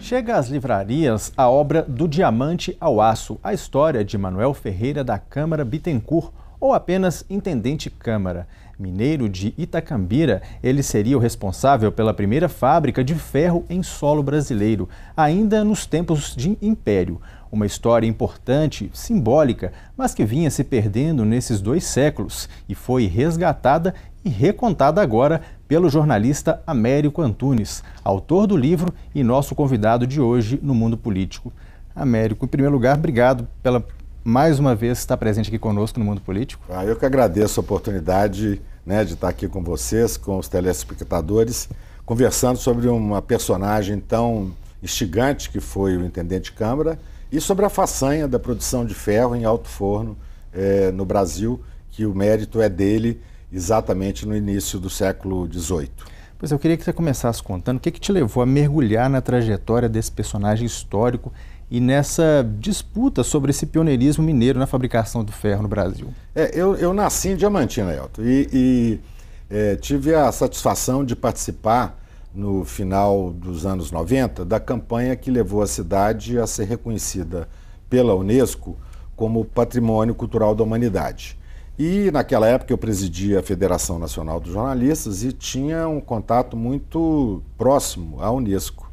Chega às livrarias a obra Do Diamante ao Aço, a história de Manuel Ferreira da Câmara Bittencourt, ou apenas Intendente Câmara. Mineiro de Itacambira, ele seria o responsável pela primeira fábrica de ferro em solo brasileiro, ainda nos tempos de Império. Uma história importante, simbólica, mas que vinha se perdendo nesses 2 séculos e foi resgatada e recontada agora pelo jornalista Américo Antunes, autor do livro e nosso convidado de hoje no Mundo Político. Américo, em primeiro lugar, obrigado pela mais uma vez estar presente aqui conosco no Mundo Político. Eu que agradeço a oportunidade, de estar aqui com vocês, com os telespectadores, conversando sobre uma personagem tão instigante que foi o Intendente Câmara e sobre a façanha da produção de ferro em alto forno no Brasil, que o mérito é dele exatamente no início do século XVIII. Pois eu queria que você começasse contando o que te levou a mergulhar na trajetória desse personagem histórico e nessa disputa sobre esse pioneirismo mineiro na fabricação do ferro no Brasil. Eu nasci em Diamantina, Elton, e tive a satisfação de participar no final dos anos 90 da campanha que levou a cidade a ser reconhecida pela Unesco como Patrimônio Cultural da Humanidade. E naquela época eu presidia a Federação Nacional dos Jornalistas e tinha um contato muito próximo à Unesco.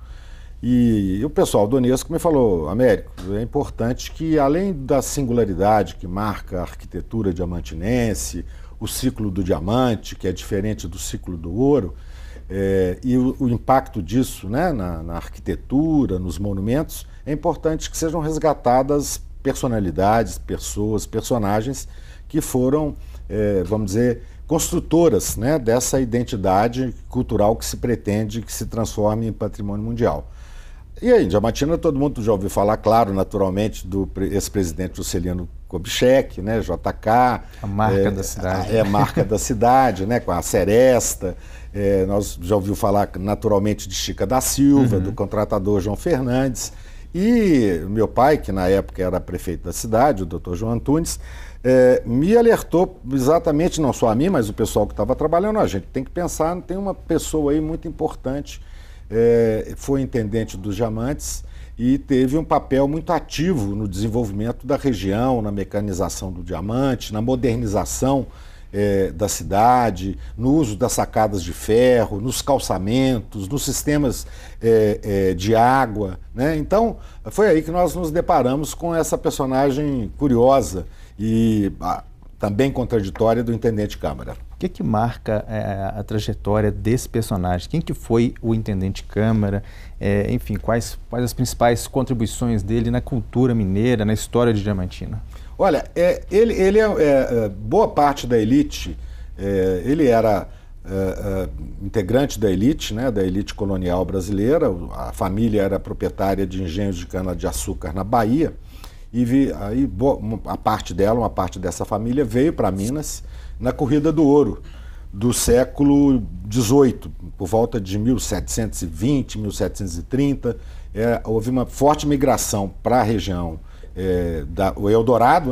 E o pessoal do Unesco me falou: Américo, é importante que, além da singularidade que marca a arquitetura diamantinense, o ciclo do diamante, que é diferente do ciclo do ouro, e o impacto disso, na arquitetura, nos monumentos, é importante que sejam resgatadas personalidades, pessoas, personagens que foram, vamos dizer, construtoras, dessa identidade cultural que se pretende que se transforme em patrimônio mundial. E aí, em Diamantina, todo mundo já ouviu falar, claro, naturalmente, do ex-presidente Juscelino Kubitschek, JK. A marca da cidade. A marca da cidade, com a Seresta. Nós já ouviu falar, naturalmente, de Chica da Silva, do contratador João Fernandes. E meu pai, que na época era prefeito da cidade, o doutor João Antunes, me alertou exatamente, não só a mim, mas o pessoal que estava trabalhando. A gente tem que pensar, tem uma pessoa aí muito importante, foi intendente dos diamantes e teve um papel muito ativo no desenvolvimento da região, na mecanização do diamante, na modernização da cidade, no uso das sacadas de ferro, nos calçamentos, nos sistemas de água, Então, foi aí que nós nos deparamos com essa personagem curiosa e também contraditória do Intendente Câmara. O que marca a trajetória desse personagem? Quem que foi o Intendente Câmara? Enfim, quais as principais contribuições dele na cultura mineira, na história de Diamantina? Olha, ele é boa parte da elite, ele era integrante da elite colonial brasileira, a família era proprietária de engenhos de cana-de-açúcar na Bahia, e aí uma parte dessa família veio para Minas na Corrida do Ouro do século XVIII, por volta de 1720, 1730, houve uma forte migração para a região o Eldorado,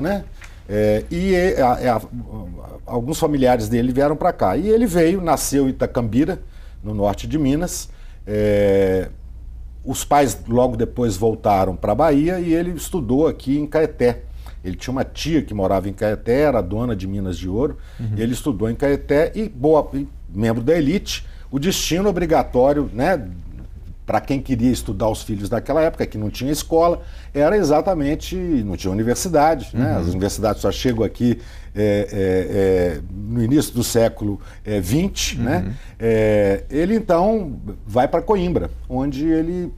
alguns familiares dele vieram para cá. E ele nasceu em Itacambira, no norte de Minas. Os pais logo depois voltaram para a Bahia e ele estudou aqui em Caeté. Ele tinha uma tia que morava em Caeté, era dona de Minas de Ouro. Ele estudou em Caeté e, membro da elite, o destino obrigatório, para quem queria estudar os filhos daquela época, que não tinha escola, era exatamente, não tinha universidade, As universidades só chegam aqui no início do século XX, Ele então vai para Coimbra, onde ele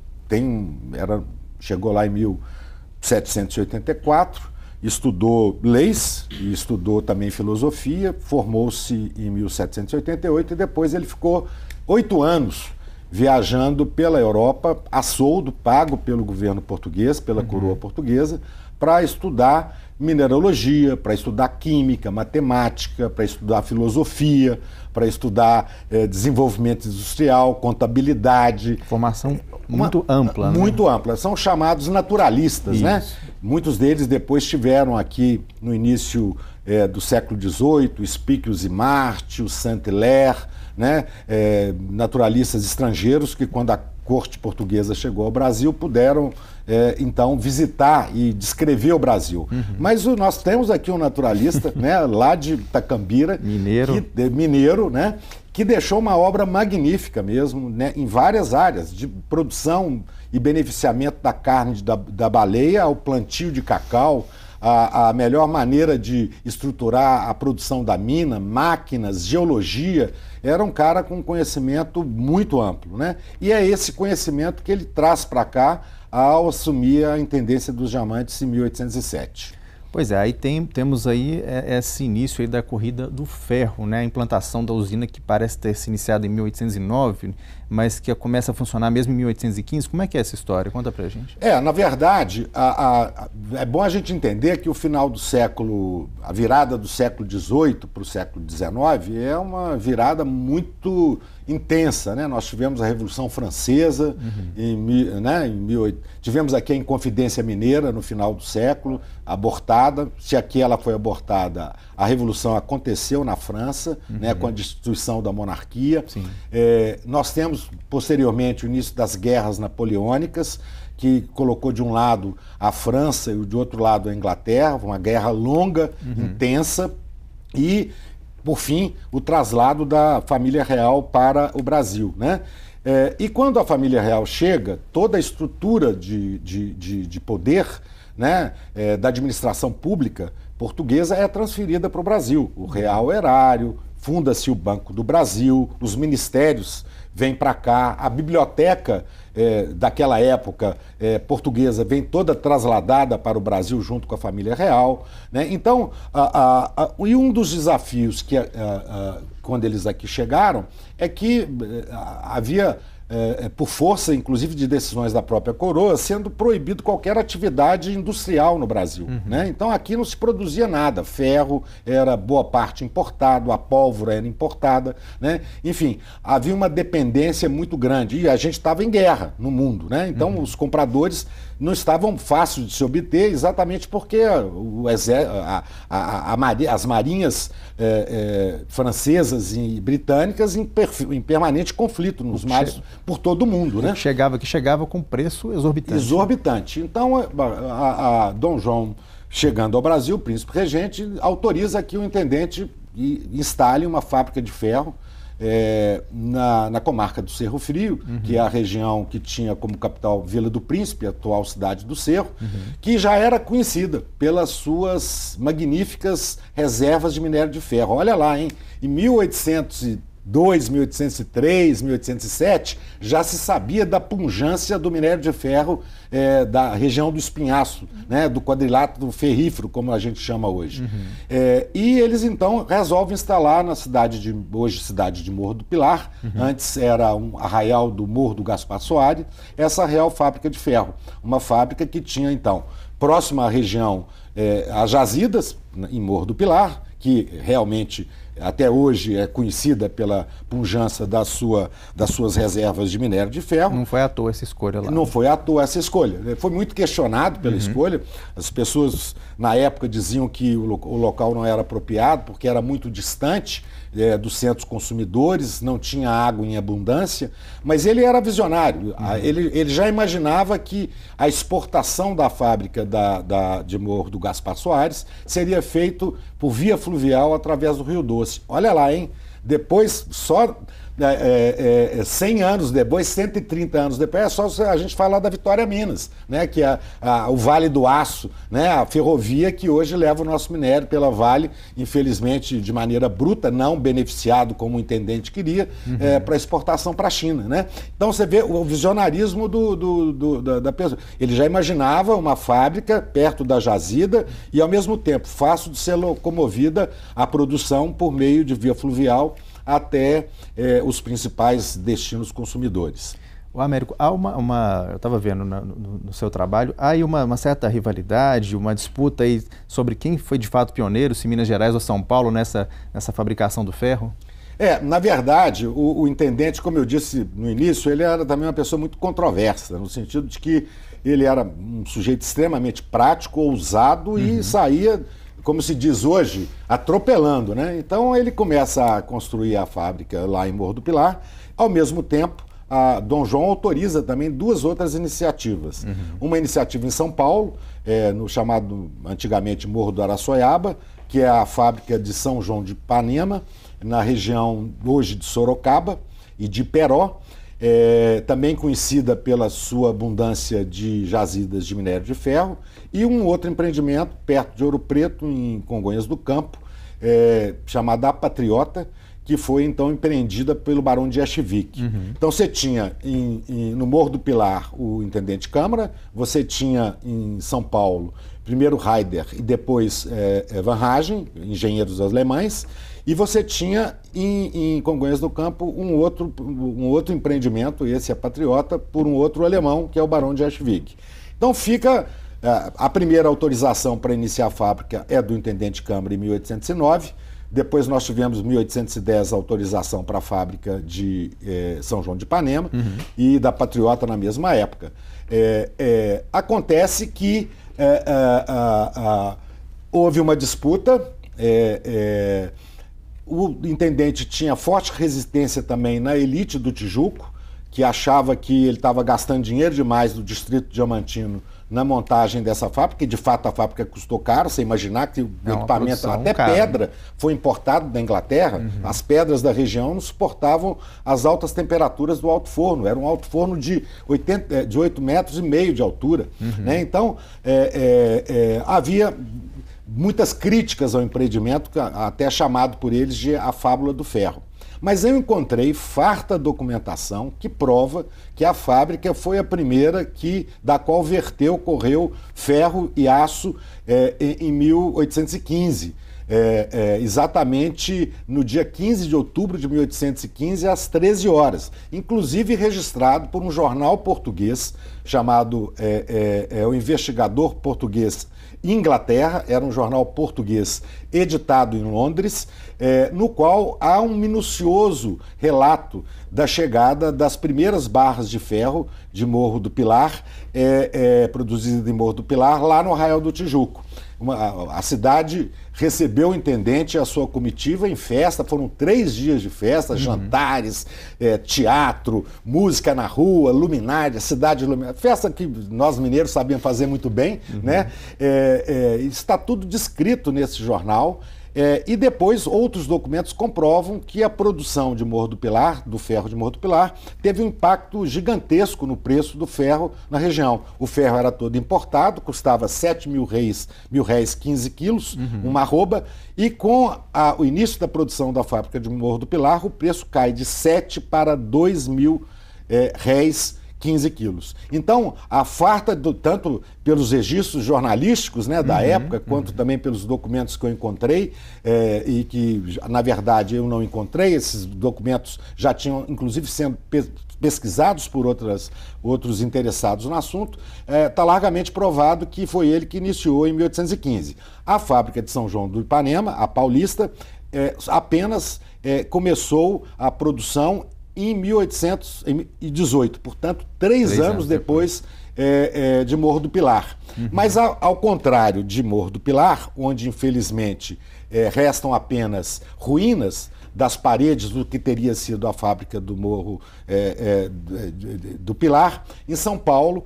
chegou lá em 1784, estudou leis e estudou também filosofia, formou-se em 1788 e depois ele ficou 8 anos viajando pela Europa, a soldo, pago pelo governo português, pela coroa portuguesa, para estudar mineralogia, para estudar química, matemática, para estudar filosofia, para estudar desenvolvimento industrial, contabilidade. Formação muito ampla. Muito ampla. São chamados naturalistas, Muitos deles depois estiveram aqui no início do século XVIII, Spicus e Martius, Saint-Hilaire, né, naturalistas estrangeiros que, quando a corte portuguesa chegou ao Brasil, puderam, então, visitar e descrever o Brasil. Mas nós temos aqui um naturalista, né, lá de Itacambira, mineiro, né, que deixou uma obra magnífica mesmo, né, em várias áreas, de produção e beneficiamento da carne da baleia ao plantio de cacau, a melhor maneira de estruturar a produção da mina, máquinas, geologia. Era um cara com conhecimento muito amplo, né? E é esse conhecimento que ele traz para cá ao assumir a intendência dos diamantes em 1807. Pois é, aí temos aí esse início aí da corrida do ferro, né? A implantação da usina que parece ter se iniciado em 1809, mas que começa a funcionar mesmo em 1815. Como é que é essa história? Conta pra gente. Na verdade, é bom a gente entender que o final do século, a virada do século XVIII para o século XIX é uma virada muito intensa, né? Nós tivemos a Revolução Francesa, tivemos aqui a Inconfidência Mineira no final do século, abortada. Se aqui ela foi abortada, a Revolução aconteceu na França, né, com a destituição da monarquia. Nós temos, posteriormente, o início das guerras napoleônicas, que colocou de um lado a França e de outro lado a Inglaterra, uma guerra longa, intensa, e, por fim, o traslado da família real para o Brasil, né? E quando a família real chega, toda a estrutura de poder, né, da administração pública portuguesa é transferida para o Brasil. O real erário, funda-se o Banco do Brasil, os ministérios vêm para cá, a biblioteca daquela época portuguesa vem toda trasladada para o Brasil junto com a família real, né? Então, e um dos desafios que quando eles aqui chegaram é que havia, por força, inclusive, de decisões da própria coroa, sendo proibido qualquer atividade industrial no Brasil, né? Então aqui não se produzia nada, ferro era boa parte importado, a pólvora era importada, né? Enfim, havia uma dependência muito grande e a gente estava em guerra no mundo, né? Então os compradores não estavam fáceis de se obter, exatamente porque as marinhas francesas e britânicas em permanente conflito nos mares por todo o mundo, né? Que chegava com preço exorbitante. Exorbitante. Então, a Dom João, chegando ao Brasil, o príncipe regente, autoriza que o intendente instale uma fábrica de ferro na comarca do Cerro Frio, que é a região que tinha como capital Vila do Príncipe, a atual cidade do Cerro, que já era conhecida pelas suas magníficas reservas de minério de ferro. Olha lá, hein? Em 1802, 1803, 1807, já se sabia da pungência do minério de ferro da região do espinhaço, né, do quadrilátero ferrífero, como a gente chama hoje. E eles, então, resolvem instalar na hoje cidade de Morro do Pilar, antes era um arraial do Morro do Gaspar Soares, essa Real Fábrica de Ferro, uma fábrica que tinha, então, próxima à região, as jazidas, em Morro do Pilar, que realmente até hoje é conhecida pela pujança das suas reservas de minério de ferro. Não foi à toa essa escolha lá. Não foi à toa essa escolha. Foi muito questionado pela escolha. As pessoas, na época, diziam que o local não era apropriado porque era muito distante dos centros consumidores, não tinha água em abundância, mas ele era visionário. Ele já imaginava que a exportação da fábrica de Morro do Gaspar Soares seria feito por via fluvial através do Rio Doce. Olha lá, hein? Depois, só 100 anos depois, 130 anos depois, é só a gente falar da Vitória Minas, né? Que é o Vale do Aço, né? A ferrovia que hoje leva o nosso minério pela Vale, infelizmente de maneira bruta, não beneficiado como o intendente queria, para exportação para a China, né? Então você vê o visionarismo da pessoa. Ele já imaginava uma fábrica perto da jazida e, ao mesmo tempo, fácil de ser locomovida a produção por meio de via fluvial até os principais destinos consumidores. O Américo, eu estava vendo no seu trabalho, há aí uma certa rivalidade, uma disputa aí sobre quem foi de fato pioneiro, se Minas Gerais ou São Paulo nessa fabricação do ferro? Na verdade, o intendente, como eu disse no início, ele era também uma pessoa muito controversa, no sentido de que ele era um sujeito extremamente prático, ousado e saía como se diz hoje, atropelando, né? Então ele começa a construir a fábrica lá em Morro do Pilar. Ao mesmo tempo, a Dom João autoriza também 2 outras iniciativas. Uma iniciativa em São Paulo, no chamado antigamente Morro do Araçoiaba, que é a fábrica de São João de Ipanema, na região hoje de Sorocaba e de Peró, também conhecida pela sua abundância de jazidas de minério de ferro, e um outro empreendimento perto de Ouro Preto, em Congonhas do Campo, chamada A Patriota, que foi então empreendida pelo Barão de Eschwijk. Então você tinha no Morro do Pilar o intendente Câmara, você tinha em São Paulo primeiro Raider e depois Van Hagen, engenheiros alemães, e você tinha em Congonhas do Campo um outro empreendimento, esse é Patriota, por um outro alemão, que é o Barão de Eschwijk. Então fica a primeira autorização para iniciar a fábrica é do intendente Câmara em 1809. Depois nós tivemos, em 1810, a autorização para a fábrica de São João de Ipanema e da Patriota na mesma época. Acontece que houve uma disputa, o intendente tinha forte resistência também na elite do Tijuco, que achava que ele estava gastando dinheiro demais do distrito diamantino na montagem dessa fábrica, e de fato a fábrica custou caro. Você imaginar que o equipamento, até cara, pedra, foi importado da Inglaterra, as pedras da região não suportavam as altas temperaturas do alto forno, era um alto forno de 8,5 metros de altura. Né? Então, havia muitas críticas ao empreendimento, até chamado por eles de a fábula do ferro. Mas eu encontrei farta documentação que prova que a fábrica foi a primeira da qual correu ferro e aço em 1815. Exatamente no dia 15 de outubro de 1815, às 13 horas. Inclusive registrado por um jornal português chamado O Investigador Português Inglaterra, era um jornal português editado em Londres, no qual há um minucioso relato da chegada das primeiras barras de ferro de Morro do Pilar, produzidas em Morro do Pilar, lá no Arraial do Tijuco. A cidade recebeu o intendente e a sua comitiva em festa, foram 3 dias de festa, jantares, teatro, música na rua, luminária, cidade iluminada, festa que nós mineiros sabíamos fazer muito bem, né? Está tudo descrito nesse jornal. E depois outros documentos comprovam que a produção de Morro do Pilar, do ferro de Morro do Pilar, teve um impacto gigantesco no preço do ferro na região. O ferro era todo importado, custava 7 mil réis 15 quilos, uma arroba, e com o início da produção da fábrica de Morro do Pilar, o preço cai de 7 para 2 mil réis 15 quilos. Então, a farta, tanto pelos registros jornalísticos, né, da época, quanto também pelos documentos que eu encontrei, e que, na verdade, eu não encontrei, esses documentos já tinham, inclusive, sendo pesquisados por outros interessados no assunto, está largamente provado que foi ele que iniciou em 1815. A fábrica de São João do Ipanema, a Paulista, apenas começou a produção em 1818, portanto, 3 anos depois de Morro do Pilar. Mas, ao contrário de Morro do Pilar, onde, infelizmente, restam apenas ruínas das paredes do que teria sido a fábrica do Morro do Pilar, em São Paulo,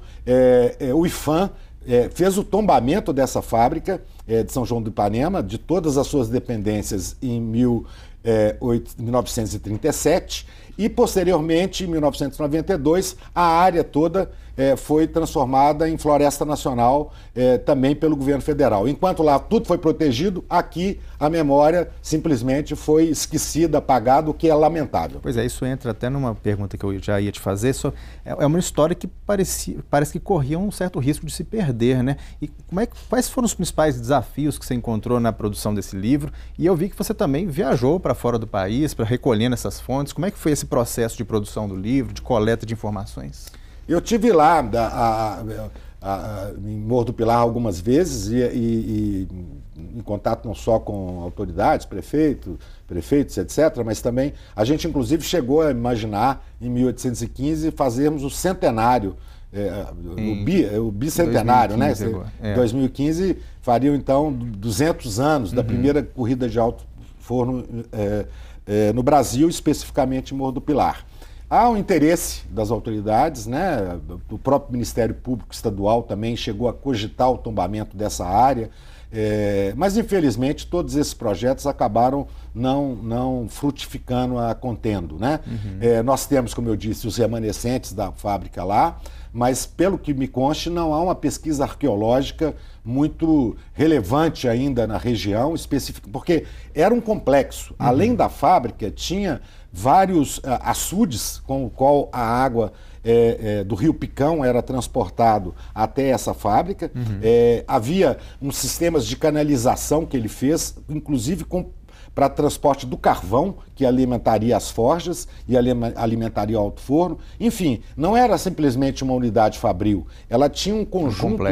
o IPHAN fez o tombamento dessa fábrica de São João do Ipanema, de todas as suas dependências, em 1937, e posteriormente, em 1992, a área toda foi transformada em floresta nacional, também pelo governo federal. Enquanto lá tudo foi protegido, aqui a memória simplesmente foi esquecida, apagada, o que é lamentável. Pois é, isso entra até numa pergunta que eu já ia te fazer. É uma história que parece que corria um certo risco de se perder, né? E quais foram os principais desafios que você encontrou na produção desse livro? E eu vi que você também viajou para fora do país, para recolhendo essas fontes. Como é que foi esse processo de produção do livro, de coleta de informações? Eu tive lá em Morro do Pilar algumas vezes e em contato não só com autoridades, prefeitos, etc., mas também a gente inclusive chegou a imaginar em 1815 fazermos o centenário o bicentenário, 2015, né? 2015 fariam então 200 anos da primeira corrida de alto forno no Brasil, especificamente em Morro do Pilar. Há um interesse das autoridades, né? O próprio Ministério Público Estadual também chegou a cogitar o tombamento dessa área, mas infelizmente todos esses projetos acabaram não frutificando a contendo, né? Nós temos, como eu disse, os remanescentes da fábrica lá, mas pelo que me conste não há uma pesquisa arqueológica muito relevante ainda na região específica, porque era um complexo. Além da fábrica, tinha vários açudes com o qual a água do Rio Picão era transportado até essa fábrica. Havia uns sistemas de canalização que ele fez, inclusive para transporte do carvão, que alimentaria as forjas e alimentaria o alto forno. Enfim, não era simplesmente uma unidade fabril, ela tinha um conjunto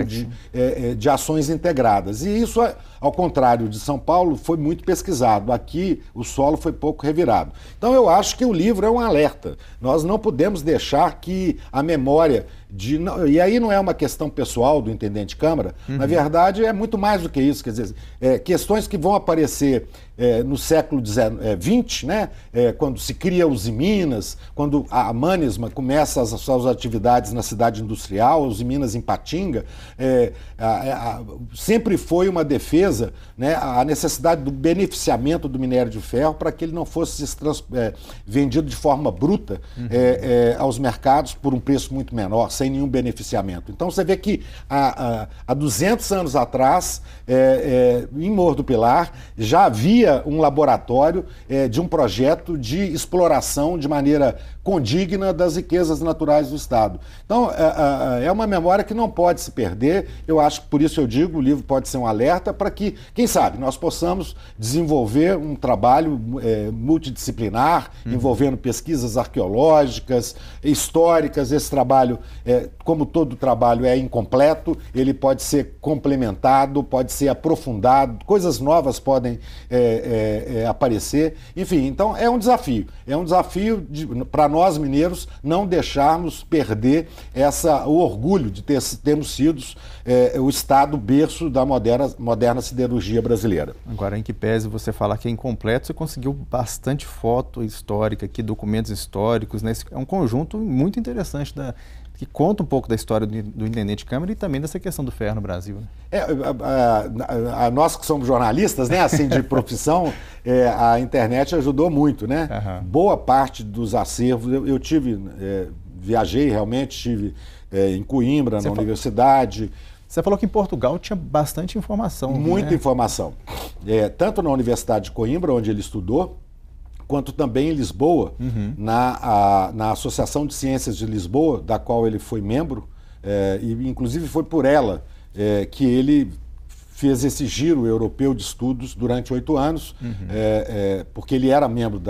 de ações integradas. E isso, ao contrário de São Paulo, foi muito pesquisado. Aqui, o solo foi pouco revirado. Então, eu acho que o livro é um alerta. Nós não podemos deixar que a memória e aí não é uma questão pessoal do intendente Câmara, na verdade é muito mais do que isso, quer dizer, questões que vão aparecer no século XX, né? Quando se cria Usiminas, quando a Manesma começa as suas atividades na cidade industrial, Usiminas em Patinga, sempre foi uma defesa, né? A necessidade do beneficiamento do minério de ferro para que ele não fosse vendido de forma bruta aos mercados por um preço muito menor, sem nenhum beneficiamento. Então você vê que há 200 anos atrás, em Morro do Pilar, já havia um laboratório de um projeto de exploração de maneira condigna das riquezas naturais do Estado. Então, é uma memória que não pode se perder. Eu acho que, por isso eu digo, o livro pode ser um alerta para que, quem sabe, nós possamos desenvolver um trabalho multidisciplinar, envolvendo pesquisas arqueológicas, históricas. Esse trabalho, como todo trabalho é incompleto, ele pode ser complementado, pode ser aprofundado, coisas novas podem aparecer. Enfim, então é um desafio. É um desafio para nós mineiros não deixarmos perder o orgulho de termos sido o estado berço da moderna siderurgia brasileira. Agora, em que pese você falar que é incompleto, você conseguiu bastante foto histórica aqui, documentos históricos, né? É um conjunto muito interessante que conta um pouco da história do intendente Câmara e também dessa questão do ferro no Brasil, né? Nós que somos jornalistas, né, assim, de profissão, a internet ajudou muito, né? Boa parte dos acervos, eu viajei realmente, estive em Coimbra, na universidade. Você falou que em Portugal tinha bastante informação. Muita informação. Tanto na Universidade de Coimbra, onde ele estudou, quanto também em Lisboa, na Associação de Ciências de Lisboa, da qual ele foi membro, e inclusive foi por ela que ele fez esse giro europeu de estudos durante 8 anos, porque ele era membro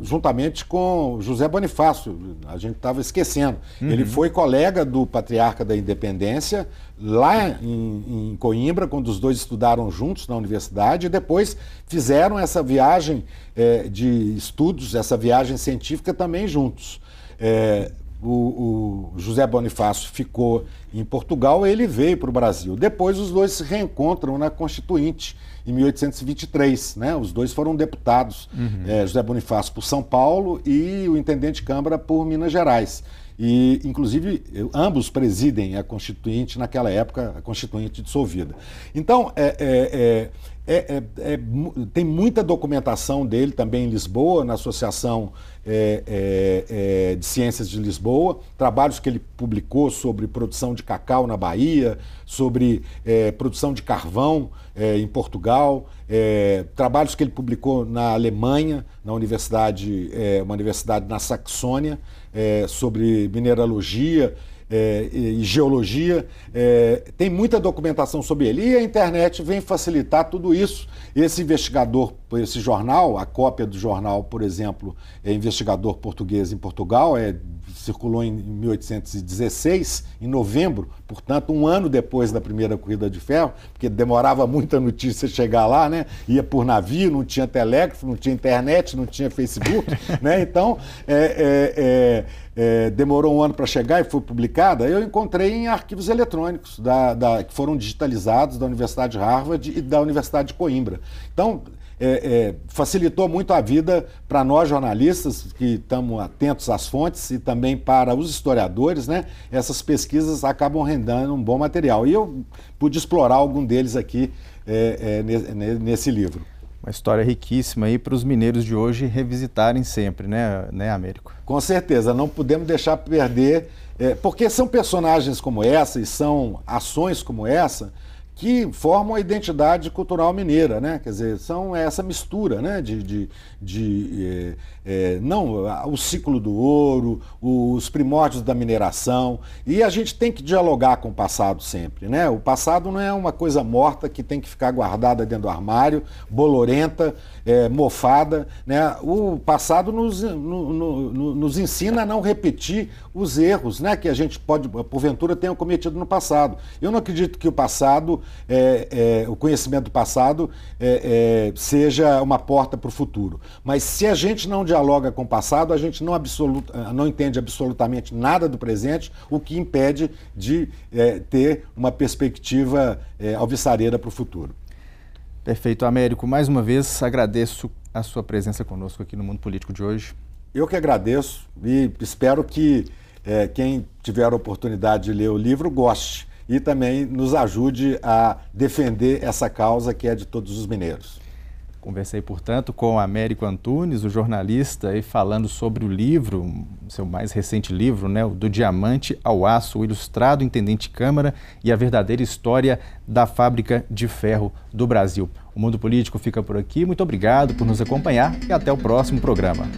juntamente com José Bonifácio, a gente estava esquecendo. Ele foi colega do Patriarca da Independência, lá em Coimbra, quando os dois estudaram juntos na universidade, e depois fizeram essa viagem de estudos, essa viagem científica também juntos. O José Bonifácio ficou em Portugal, ele veio para o Brasil. Depois os dois se reencontram na Constituinte, em 1823. Né? Os dois foram deputados, José Bonifácio por São Paulo e o intendente Câmara por Minas Gerais. E, inclusive, ambos presidem a Constituinte naquela época, a Constituinte dissolvida. Então, tem muita documentação dele também em Lisboa, na Associação de Ciências de Lisboa, trabalhos que ele publicou sobre produção de cacau na Bahia, sobre produção de carvão em Portugal, trabalhos que ele publicou na Alemanha, na universidade, uma universidade na Saxônia, sobre mineralogia e geologia. Tem muita documentação sobre ele e a internet vem facilitar tudo isso. Esse investigador por esse jornal, a cópia do jornal, por exemplo, é Investigador Português em Portugal, circulou em 1816, em novembro, portanto, um ano depois da primeira corrida de ferro, porque demorava muito a notícia chegar lá, né? Ia por navio, não tinha telégrafo, não tinha internet, não tinha Facebook, né? Então, demorou um ano para chegar e foi publicada. Eu encontrei em arquivos eletrônicos que foram digitalizados da Universidade de Harvard e da Universidade de Coimbra. Então, facilitou muito a vida para nós jornalistas que estamos atentos às fontes e também para os historiadores, né? Essas pesquisas acabam rendendo um bom material. E eu pude explorar algum deles aqui nesse livro. Uma história riquíssima aí para os mineiros de hoje revisitarem sempre, né, Américo? Com certeza, não podemos deixar perder, porque são personagens como essa e são ações como essa que formam a identidade cultural mineira, né? Quer dizer, são essa mistura, né? O ciclo do ouro, os primórdios da mineração, e a gente tem que dialogar com o passado sempre, né? O passado não é uma coisa morta que tem que ficar guardada dentro do armário, bolorenta, mofada, né? O passado nos ensina a não repetir os erros, né? Que a gente pode, porventura, tenha cometido no passado. Eu não acredito que o passado, o conhecimento do passado seja uma porta para o futuro. Mas se a gente não dialoga com o passado, a gente não entende absolutamente nada do presente, o que impede de ter uma perspectiva alvissareira para o futuro. Perfeito, Américo. Mais uma vez, agradeço a sua presença conosco aqui no Mundo Político de hoje. Eu que agradeço e espero que quem tiver a oportunidade de ler o livro goste e também nos ajude a defender essa causa que é de todos os mineiros. Conversei, portanto, com o Américo Antunes, o jornalista, e falando sobre o livro, seu mais recente livro, né, o Do Diamante ao Aço, o Ilustrado Intendente Câmara e a verdadeira história da fábrica de ferro do Brasil. O Mundo Político fica por aqui. Muito obrigado por nos acompanhar e até o próximo programa.